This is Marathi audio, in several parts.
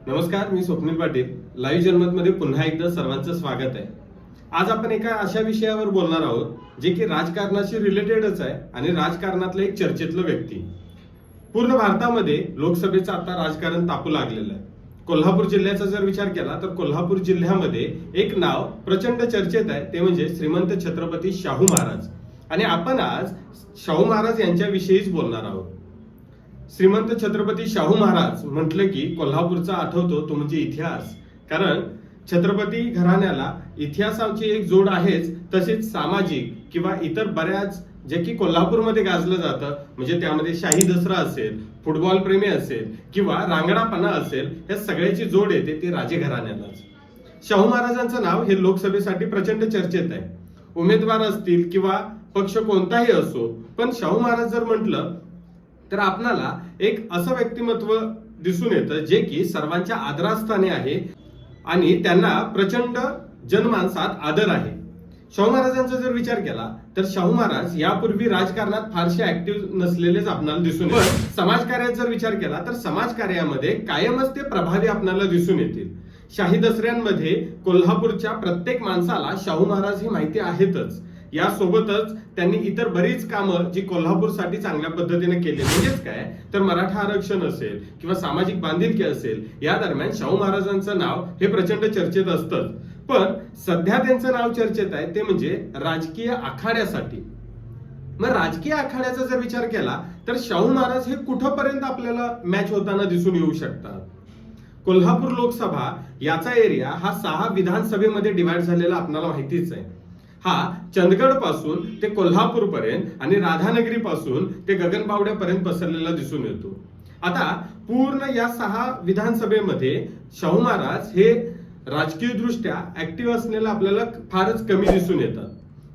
नमस्कार, मी स्वप्नील पाटील. लाईव्ह जनमतमध्ये पुन्हा एकदा सर्वांचं स्वागत आहे. आज आपण एका अशा विषयावर बोलणार आहोत जे की राजकारणाशी रिलेटेडच आहे आणि राजकारणातलं एक चर्चेतलं व्यक्ती. पूर्ण भारतामध्ये लोकसभेचं आता राजकारण तापू लागलेलं आहे. कोल्हापूर जिल्ह्याचा जर विचार केला तर कोल्हापूर जिल्ह्यामध्ये एक नाव प्रचंड चर्चेत आहे, ते म्हणजे श्रीमंत छत्रपती शाहू महाराज. आणि आपण आज शाहू महाराज यांच्याविषयीच बोलणार आहोत. श्रीमंत छत्रपती शाहू महाराज म्हटलं की कोल्हापूरचा आठवतो तो म्हणजे इतिहास. कारण छत्रपती घराण्याला इतिहासाची एक जोड आहेच, तसेच सामाजिक किंवा इतर बऱ्याच जे की कोल्हापूरमध्ये गाजलं जातं, म्हणजे त्यामध्ये शाही दसरा असेल, फुटबॉल प्रेमी असेल किंवा रांगडापणा असेल, या सगळ्याची जोड येते ती राजे घराण्यालाच. शाहू महाराजांचं नाव हे लोकसभेसाठी प्रचंड चर्चेत आहे. उमेदवार असतील किंवा पक्ष कोणताही असो, पण शाहू महाराज जर म्हटलं तर आपणाला एक असं व्यक्तिमत्व दिसून येतं जे की सर्वांच्या आदरास्थानी आहे आणि त्यांना प्रचंड जनमानसात आदर आहे. शाहू महाराजांचा जर विचार केला तर शाहू महाराज यापूर्वी राजकारणात फारसे ऍक्टिव्ह नसलेलेच आपणाला दिसून येतील. समाजकार्यात जर विचार केला तर समाजकार्यामध्ये कायमच ते प्रभावी आपणाला दिसून येतील. शाही दसऱ्यांमध्ये कोल्हापूरच्या प्रत्येक माणसाला शाहू महाराज ही माहिती आहेतच. यासोबतच त्यांनी इतर बरीच कामं जी कोल्हापूरसाठी चांगल्या पद्धतीने केली, म्हणजेच काय तर मराठा आरक्षण असेल किंवा सामाजिक बांधिलकी असेल, या दरम्यान शाहू महाराजांचं नाव हे प्रचंड चर्चेत असतं. पण सध्या त्यांचं नाव चर्चेत आहे ते म्हणजे राजकीय आखाड्यासाठी. मग राजकीय आखाड्याचा जर विचार केला तर शाहू महाराज हे कुठपर्यंत आपल्याला मॅच होताना दिसून येऊ शकतात. कोल्हापूर लोकसभा याचा एरिया हा 6 विधानसभेमध्ये डिवाइड झालेला आपल्याला माहितीच आहे. हा चंदगड पासून ते कोल्हापूर पर्यंत आणि राधानगरी पासून ते गगनबावड्यापर्यंत पसरलेला दिसून येतो. आता पूर्ण या 6 विधानसभेमध्ये शाहू महाराज हे राजकीय दृष्ट्या ऍक्टिव्ह असलेलं आपल्याला फारच कमी दिसून येतात.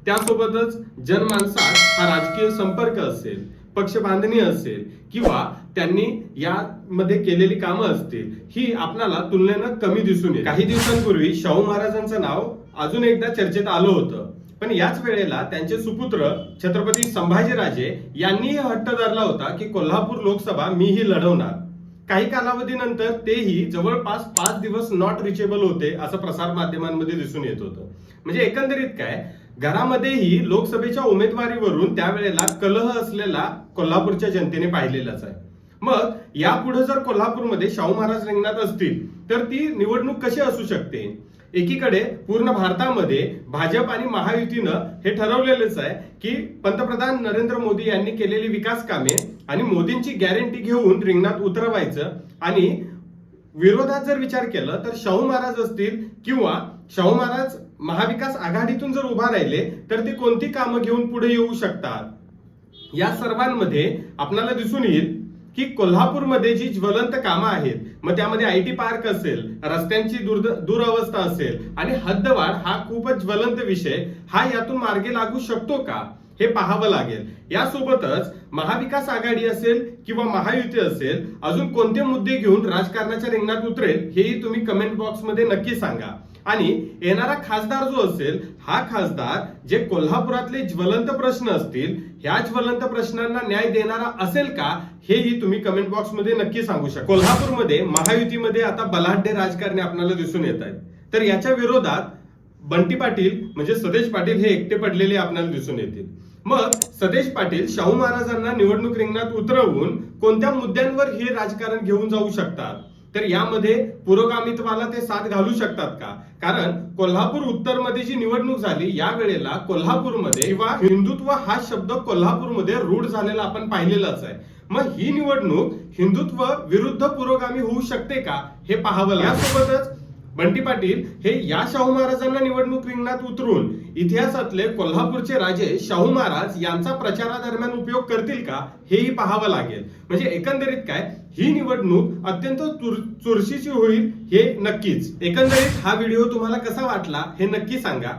त्यासोबतच जनमानसात हा राजकीय संपर्क असेल, पक्ष बांधणी असेल किंवा त्यांनी यामध्ये केलेली कामं असतील, ही आपल्याला तुलनेनं कमी दिसून येते. काही दिवसांपूर्वी शाहू महाराजांचं नाव अजून एकदा चर्चेत आलं होतं, पण याच वेळेला त्यांचे सुपुत्र छत्रपती संभाजीराजे यांनी हट्ट धरला होता की कोल्हापूर लोकसभा मीही लढवणार. काही कालावधीनंतर तेही जवळपास 5 दिवस नॉट रिचेबल होते असं प्रसार माध्यमांमध्ये दिसून येत होतं. म्हणजे एकंदरीत काय, घरामध्येही लोकसभेच्या उमेदवारीवरून त्यावेळेला कलह असलेला कोल्हापूरच्या जनतेने पाहिलेलाच आहे. मग यापुढे जर कोल्हापूरमध्ये शाहू महाराज रिंगणात असतील तर ती निवडणूक कशी असू शकते? एकीकडे पूर्ण भारतामध्ये भाजप आणि महायुतीनं हे ठरवलेलंच आहे की पंतप्रधान नरेंद्र मोदी यांनी केलेली विकास कामे आणि मोदींची गॅरंटी घेऊन रिंगणात उतरवायचं. आणि विरोधात जर विचार केला तर शाहू महाराज असतील किंवा शाहू महाराज महाविकास आघाडीतून जर उभा राहिले तर ते कोणती कामं घेऊन पुढे येऊ शकतात. या सर्वांमध्ये आपल्याला दिसून येईल की कोल्हापूरमध्ये जी ज्वलंत कामं आहेत, मग त्यामध्ये IT पार्क असेल, रस्त्यांची दुरवस्था असेल आणि हद्दवाढ हा खूपच ज्वलंत विषय, हा यातून मार्गी लागू शकतो का हे पाहावं लागेल. यासोबतच महाविकास आघाडी असेल किंवा महायुती असेल, अजून कोणते मुद्दे घेऊन राजकारणाच्या रिंगणात उतरेल हेही तुम्ही कमेंट बॉक्समध्ये नक्की सांगा. आणि येणारा खासदार जो असेल, हा खासदार जे कोल्हापुरातले ज्वलंत प्रश्न असतील, ह्या ज्वलंत प्रश्नांना न्याय देणारा असेल का हेही तुम्ही कमेंट बॉक्समध्ये नक्की सांगू शकता. कोल्हापूरमध्ये महायुतीमध्ये आता बलाढ्य राजकारणी आपल्याला दिसून येत आहेत, तर याच्या विरोधात बंटी पाटील म्हणजे सदेश पाटील हे एकटे पडलेले आपल्याला दिसून येतील. मग सदेश पाटील शाहू महाराजांना निवडणूक रिंगणात उतरवून कोणत्या मुद्द्यांवर हे राजकारण घेऊन जाऊ शकतात, तर यामध्ये पुरोगामित्वाला ते साथ घालू शकतात का? कारण कोल्हापूर उत्तर मध्ये जी निवडणूक झाली, या वेळेला कोल्हापूरमध्ये किंवा हिंदुत्व हा शब्द कोल्हापूरमध्ये रूढ झालेला आपण पाहिलेलाच आहे. मग ही निवडणूक हिंदुत्व विरुद्ध पुरोगामी होऊ शकते का हे पाहावं लागेल. यासोबतच बंटी पाटील हे या शाहू महाराजांना निवडणूक रिंगणात उतरून इतिहासातले कोल्हापूरचे राजे शाहू महाराज यांचा प्रचारादरम्यान उपयोग करतील का हेही पाहावं लागेल. म्हणजे एकंदरीत काय, ही निवडणूक अत्यंत चुरशीची होईल हे नक्कीच. एकंदरीत हा व्हिडिओ तुम्हाला कसा वाटला हे नक्की सांगा.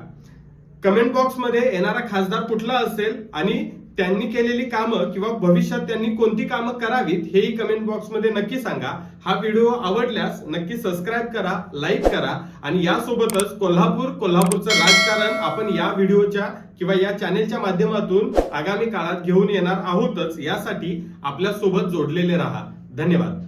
कमेंट बॉक्समध्ये येणारा खासदार कुठला असेल आणि त्यांनी केलेली कामं किंवा भविष्यात त्यांनी कोणती कामं करावीत हेही कमेंट बॉक्समध्ये नक्की सांगा. हा व्हिडिओ आवडल्यास नक्की सबस्क्राईब करा, लाईक करा आणि यासोबतच कोल्हापूरचं राजकारण आपण या व्हिडिओच्या किंवा या चॅनेलच्या माध्यमातून आगामी काळात घेऊन येणार आहोतच. यासाठी आपल्या सोबत जोडलेले राहा. धन्यवाद.